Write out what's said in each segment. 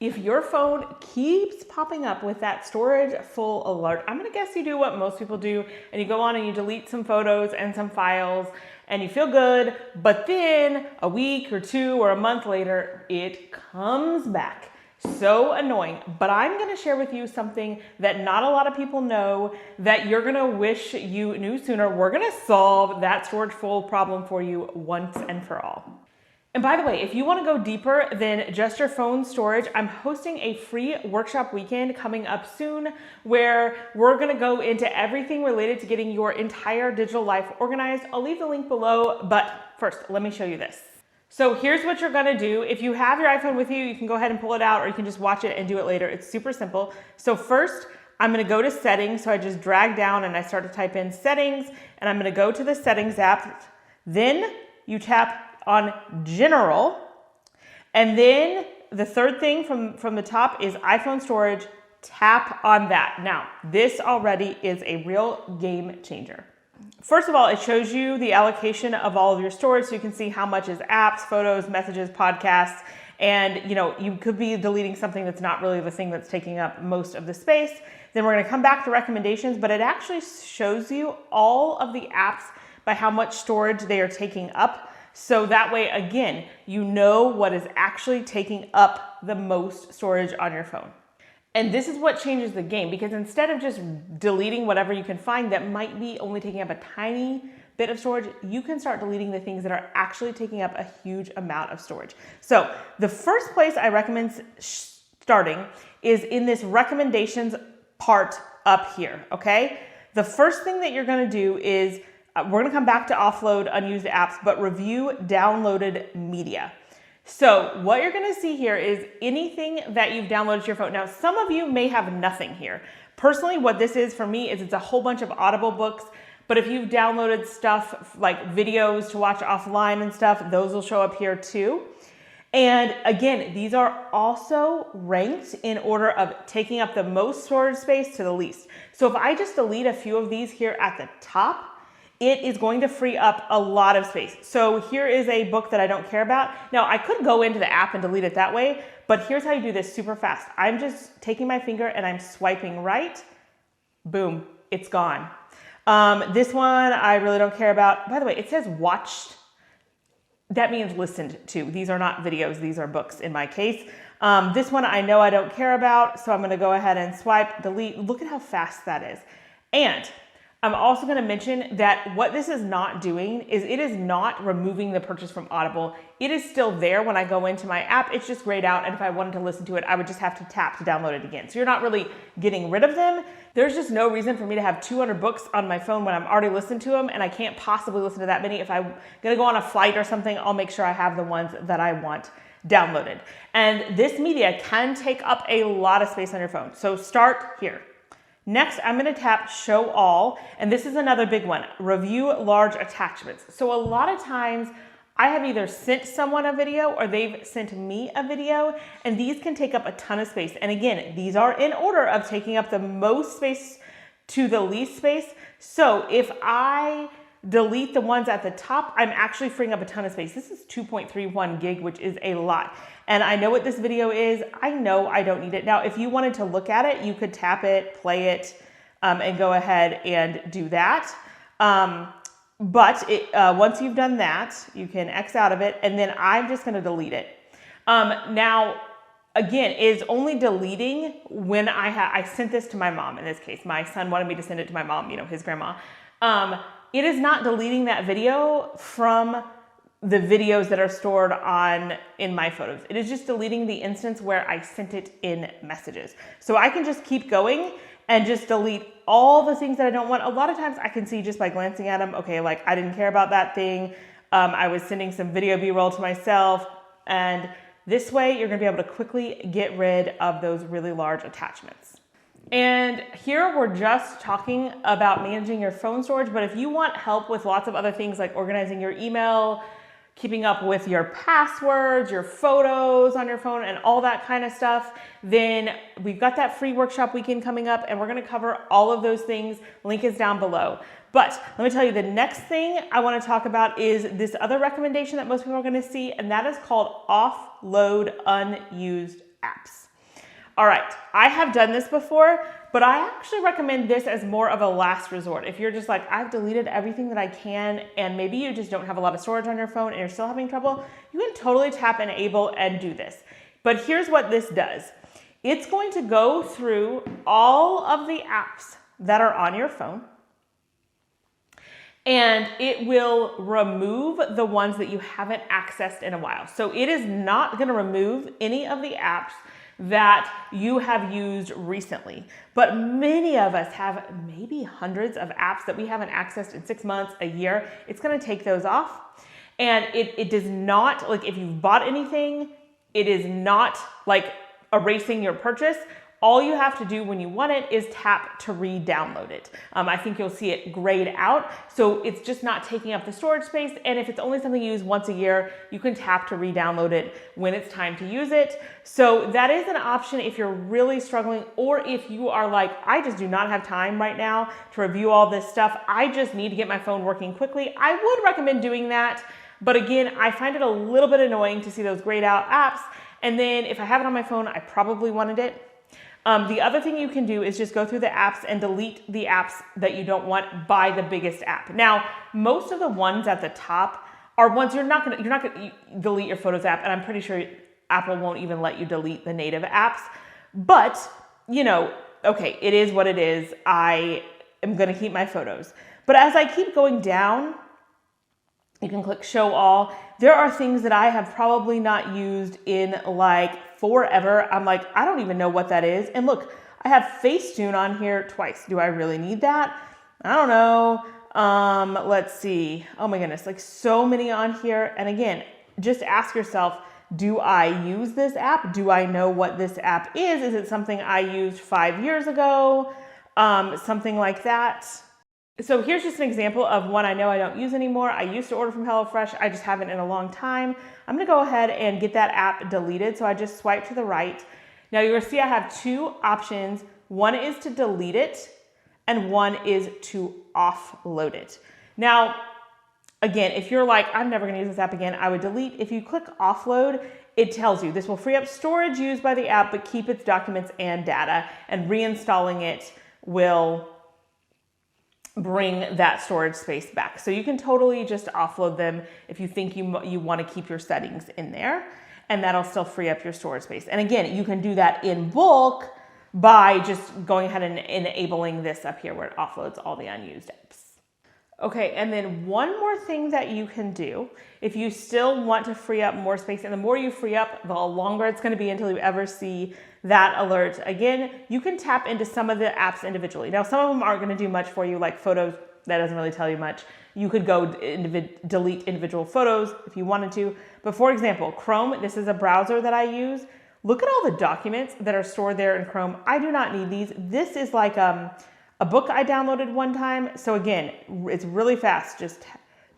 If your phone keeps popping up with that storage full alert, I'm gonna guess you do what most people do, and you go on and you delete some photos and some files, and you feel good, but then a week or two or a month later, it comes back. So annoying. But I'm gonna share with you something that not a lot of people know that you're gonna wish you knew sooner. We're gonna solve that storage full problem for you once and for all. And by the way, if you want to go deeper than just your phone storage, I'm hosting a free workshop weekend coming up soon where we're going to go into everything related to getting your entire digital life organized. I'll leave the link below, but first, let me show you this. So here's what you're going to do. If you have your iPhone with you, you can go ahead and pull it out, or you can just watch it and do it later. It's super simple. So first, I'm going to go to settings. So I just drag down and I start to type in settings, and I'm going to go to the settings app. Then you tap on general, and then the third thing from the top is iPhone storage. Tap on that. Now, this already is a real game changer. First of all, it shows you the allocation of all of your storage, so you can see how much is apps, photos, messages, podcasts, and you could be deleting something that's not really the thing that's taking up most of the space. Then we're going to come back to recommendations, but it actually shows you all of the apps by how much storage they are taking up. So that way, again, you know what is actually taking up the most storage on your phone. And this is what changes the game, because instead of just deleting whatever you can find that might be only taking up a tiny bit of storage, you can start deleting the things that are actually taking up a huge amount of storage. So the first place I recommend starting is in this recommendations part up here, okay? The first thing that you're gonna do is we're gonna come back to offload unused apps, but review downloaded media. So what you're gonna see here is anything that you've downloaded to your phone. Now, some of you may have nothing here. Personally, what this is for me is it's a whole bunch of Audible books, but if you've downloaded stuff like videos to watch offline and stuff, those will show up here too. And again, these are also ranked in order of taking up the most storage space to the least. So if I just delete a few of these here at the top, it is going to free up a lot of space. So here is a book that I don't care about. Now, I could go into the app and delete it that way, but here's how you do this super fast. I'm just taking my finger and I'm swiping right. Boom, it's gone. This one I really don't care about. By the way, it says watched. That means listened to. These are not videos, these are books in my case. This one I know I don't care about, so I'm gonna go ahead and swipe, delete. Look at how fast that is. And I'm also going to mention that what this is not doing is it is not removing the purchase from Audible. It is still there when I go into my app. It's just grayed out, and if I wanted to listen to it, I would just have to tap to download it again. So you're not really getting rid of them. There's just no reason for me to have 200 books on my phone when I'm already listening to them, and I can't possibly listen to that many. If I'm going to go on a flight or something, I'll make sure I have the ones that I want downloaded. And this media can take up a lot of space on your phone. So start here. Next, I'm going to tap show all, and this is another big one, review large attachments. So a lot of times I have either sent someone a video or they've sent me a video, and these can take up a ton of space. And again, these are in order of taking up the most space to the least space. So if I delete the ones at the top, I'm actually freeing up a ton of space. This is 2.31 gig, which is a lot. And I know what this video is. I know I don't need it. Now, if you wanted to look at it, you could tap it, play it, and go ahead and do that. But once you've done that, you can X out of it, and then I'm just gonna delete it. Now, again, it is only deleting when I sent this to my mom in this case. My son wanted me to send it to my mom, his grandma. It is not deleting that video from the videos that are stored in my photos. It is just deleting the instance where I sent it in messages. So I can just keep going and just delete all the things that I don't want. A lot of times I can see just by glancing at them, okay, like I didn't care about that thing. I was sending some video B-roll to myself. And this way you're gonna be able to quickly get rid of those really large attachments. And here we're just talking about managing your phone storage, but if you want help with lots of other things like organizing your email, keeping up with your passwords, your photos on your phone, and all that kind of stuff, then we've got that free workshop weekend coming up, and we're gonna cover all of those things. Link is down below. But let me tell you, the next thing I wanna talk about is this other recommendation that most people are gonna see, and that is called Offload Unused apps. All right, I have done this before, but I actually recommend this as more of a last resort. If you're just like, I've deleted everything that I can, and maybe you just don't have a lot of storage on your phone and you're still having trouble, you can totally tap enable and do this. But here's what this does. It's going to go through all of the apps that are on your phone, and it will remove the ones that you haven't accessed in a while. So it is not going to remove any of the apps that you have used recently. But many of us have maybe hundreds of apps that we haven't accessed in 6 months, a year. It's going to take those off. And it does not, like if you've bought anything, it is not like erasing your purchase. All you have to do when you want it is tap to re-download it. I think you'll see it grayed out. So it's just not taking up the storage space. And if it's only something you use once a year, you can tap to re-download it when it's time to use it. So that is an option if you're really struggling, or if you are like, I just do not have time right now to review all this stuff. I just need to get my phone working quickly. I would recommend doing that. But again, I find it a little bit annoying to see those grayed out apps. And then if I have it on my phone, I probably wanted it. The other thing you can do is just go through the apps and delete the apps that you don't want by the biggest app. Now, most of the ones at the top are ones you're not gonna delete your Photos app, and I'm pretty sure Apple won't even let you delete the native apps. But, you know, okay, it is what it is. I am gonna keep my Photos. But as I keep going down, you can click show all. There are things that I have probably not used in like forever. I'm like, I don't even know what that is. And look, I have Facetune on here twice. Do I really need that? I don't know. Let's see. Oh my goodness, like so many on here. And again, just ask yourself, do I use this app? Do I know what this app is? Is it something I used 5 years ago? Something like that. So here's just an example of one I know I don't use anymore. I used to order from HelloFresh. I just haven't in a long time. I'm gonna go ahead and get that app deleted. So I just swipe to the right. Now you're gonna see I have two options. One is to delete it and one is to offload it. Now, again, if you're like, I'm never gonna use this app again, I would delete. If you click offload, it tells you this will free up storage used by the app, but keep its documents and data, and reinstalling it will bring that storage space back. So you can totally just offload them if you think you want to keep your settings in there, and that'll still free up your storage space. And again, you can do that in bulk by just going ahead and enabling this up here where it offloads all the unused apps. Okay, and then one more thing that you can do if you still want to free up more space, and the more you free up, the longer it's going to be until you ever see that alert again, you can tap into some of the apps individually. Now, some of them aren't going to do much for you, like Photos, that doesn't really tell you much. You could go delete individual photos if you wanted to. But for example, Chrome, this is a browser that I use. Look at all the documents that are stored there in Chrome. I do not need these. This is like a book I downloaded one time. So again, it's really fast. Just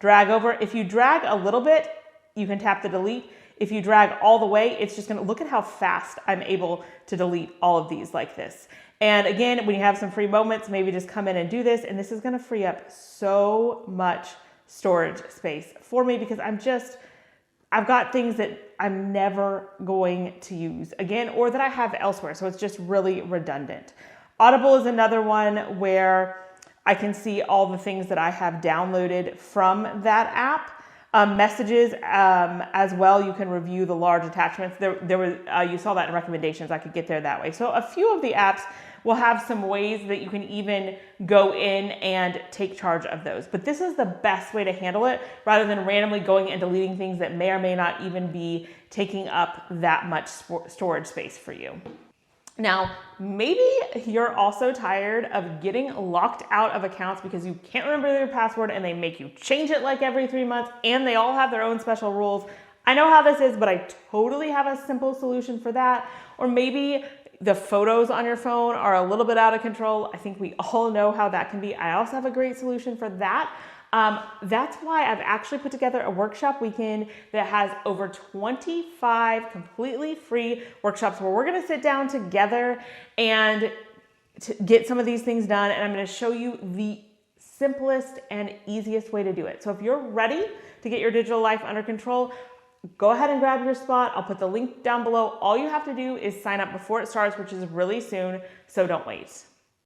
drag over. If you drag a little bit, you can tap the delete. If you drag all the way, it's just gonna look at how fast I'm able to delete all of these like this. And again, when you have some free moments, maybe just come in and do this. And this is gonna free up so much storage space for me because I've got things that I'm never going to use again, or that I have elsewhere. So it's just really redundant. Audible is another one where I can see all the things that I have downloaded from that app. Messages as well, you can review the large attachments. You saw that in recommendations. I could get there that way. So a few of the apps will have some ways that you can even go in and take charge of those. But this is the best way to handle it rather than randomly going and deleting things that may or may not even be taking up that much storage space for you. Now, maybe you're also tired of getting locked out of accounts because you can't remember your password and they make you change it like every 3 months and they all have their own special rules. I know how this is, but I totally have a simple solution for that. Or maybe the photos on your phone are a little bit out of control. I think we all know how that can be. I also have a great solution for that. That's why I've actually put together a workshop weekend that has over 25 completely free workshops where we're going to sit down together and to get some of these things done. And I'm going to show you the simplest and easiest way to do it. So if you're ready to get your digital life under control, go ahead and grab your spot. I'll put the link down below. All you have to do is sign up before it starts, which is really soon, so don't wait.